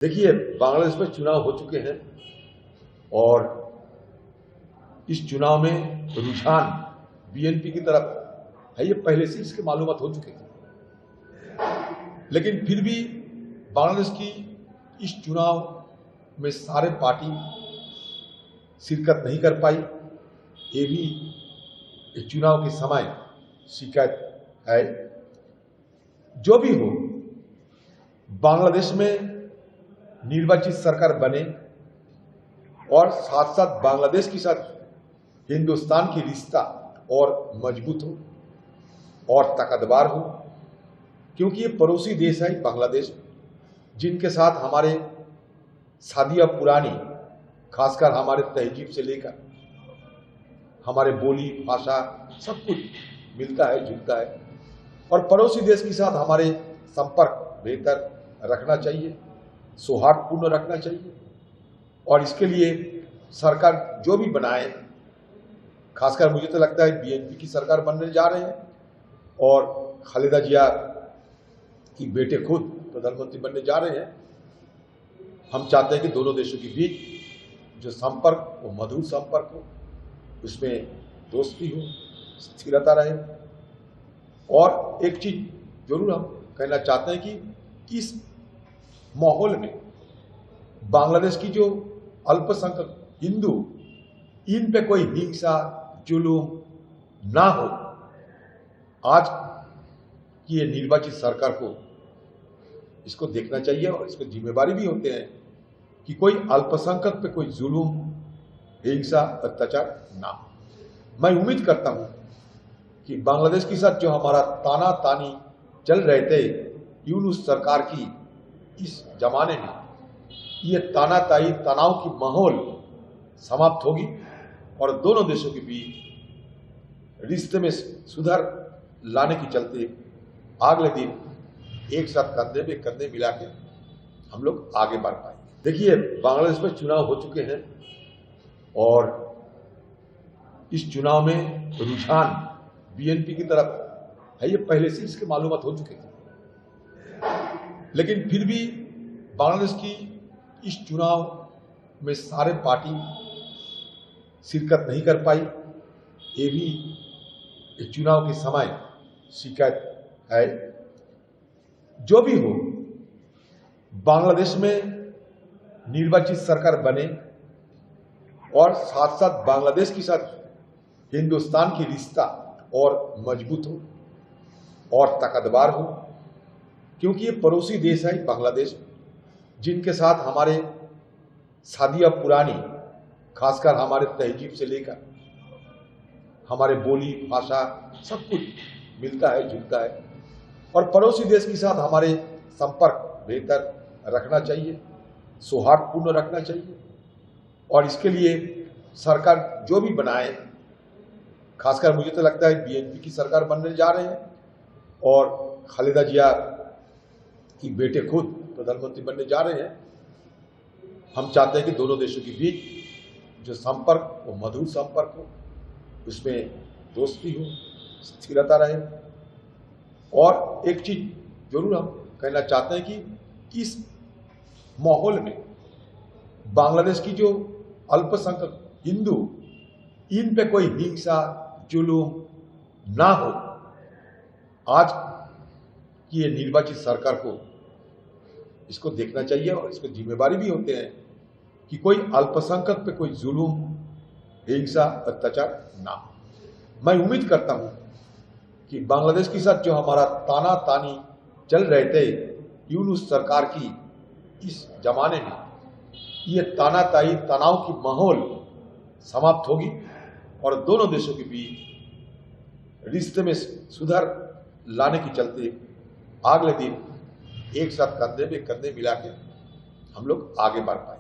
देखिए, बांग्लादेश में चुनाव हो चुके हैं और इस चुनाव में रुझान बीएनपी की तरफ है। ये पहले से इसके मालूमात हो चुके थे, लेकिन फिर भी बांग्लादेश की इस चुनाव में सारे पार्टी शिरकत नहीं कर पाई। ये भी इस चुनाव के समय शिकायत है। जो भी हो, बांग्लादेश में निर्वाचित सरकार बने और साथ साथ बांग्लादेश के साथ हिंदुस्तान की रिश्ता और मजबूत हो और ताकतवर हो, क्योंकि ये पड़ोसी देश है बांग्लादेश, जिनके साथ हमारे सदियां पुरानी, खासकर हमारे तहजीब से लेकर हमारे बोली भाषा सब कुछ मिलता है, जुलता है। और पड़ोसी देश के साथ हमारे संपर्क बेहतर रखना चाहिए, सौहार्दपूर्ण रखना चाहिए। और इसके लिए सरकार जो भी बनाए, खासकर मुझे तो लगता है बीएनपी की सरकार बनने जा रहे हैं और खालिदा जिया की बेटे खुद प्रधानमंत्री बनने जा रहे हैं। हम चाहते हैं कि दोनों देशों के बीच जो संपर्क वो मधुर संपर्क हो, उसमें दोस्ती हो, स्थिरता रहे। और एक चीज जरूर हम कहना चाहते हैं कि इस माहौल में बांग्लादेश की जो अल्पसंख्यक हिंदू, इन पे कोई हिंसा जुलूम ना हो। आज की ये निर्वाचित सरकार को इसको देखना चाहिए और इसको जिम्मेवारी भी होते हैं कि कोई अल्पसंख्यक पे कोई जुलूम, हिंसा, अत्याचार ना हो। मैं उम्मीद करता हूं कि बांग्लादेश के साथ जो हमारा ताना तानी चल रहे थे यूनुस सरकार की इस जमाने में, ये तानाताई तनाव की माहौल समाप्त होगी और दोनों देशों के बीच रिश्ते में सुधार लाने के चलते अगले दिन एक साथ कंधे में कंधे मिला के हम लोग आगे बढ़ पाएंगे। देखिए, बांग्लादेश में चुनाव हो चुके हैं और इस चुनाव में रुझान बीएनपी की तरफ है। ये पहले से इसके मालूमात हो चुके थे, लेकिन फिर भी बांग्लादेश की इस चुनाव में सारे पार्टी शिरकत नहीं कर पाई। ये भी इस चुनाव के समय शिकायत है। जो भी हो, बांग्लादेश में निर्वाचित सरकार बने और साथ साथ बांग्लादेश के साथ हिंदुस्तान की रिश्ता और मजबूत हो और ताकतवर हो, क्योंकि ये पड़ोसी देश है बांग्लादेश, जिनके साथ हमारे सदियां पुरानी, खासकर हमारे तहजीब से लेकर हमारे बोली भाषा सब कुछ मिलता है, जुलता है। और पड़ोसी देश के साथ हमारे संपर्क बेहतर रखना चाहिए, सौहार्दपूर्ण रखना चाहिए। और इसके लिए सरकार जो भी बनाए, खासकर मुझे तो लगता है बीएनपी की सरकार बनने जा रहे हैं और खालिदा जिया की बेटे खुद प्रधानमंत्री बनने जा रहे हैं। हम चाहते हैं कि दोनों देशों के बीच जो संपर्क वो मधुर संपर्क हो, उसमें दोस्ती हो, स्थिरता रहे। और एक चीज जरूर हम कहना चाहते हैं कि इस माहौल में बांग्लादेश की जो अल्पसंख्यक हिंदू, इन पे कोई हिंसा जुलूम ना हो। आज की ये निर्वाचित सरकार को इसको देखना चाहिए और इसको जिम्मेवारी भी होते हैं कि कोई अल्पसंख्यक पे कोई जुलूम, हिंसा, अत्याचार ना हो। मैं उम्मीद करता हूं कि बांग्लादेश के साथ जो हमारा ताना तानी चल रहे थे यूनुस सरकार की इस जमाने में, ये तानाताई तनाव की माहौल समाप्त होगी और दोनों देशों के बीच रिश्ते में सुधार लाने के चलते अगले दिन एक साथ कंधे में कंधे मिला के हम लोग आगे बढ़ पाएंगे।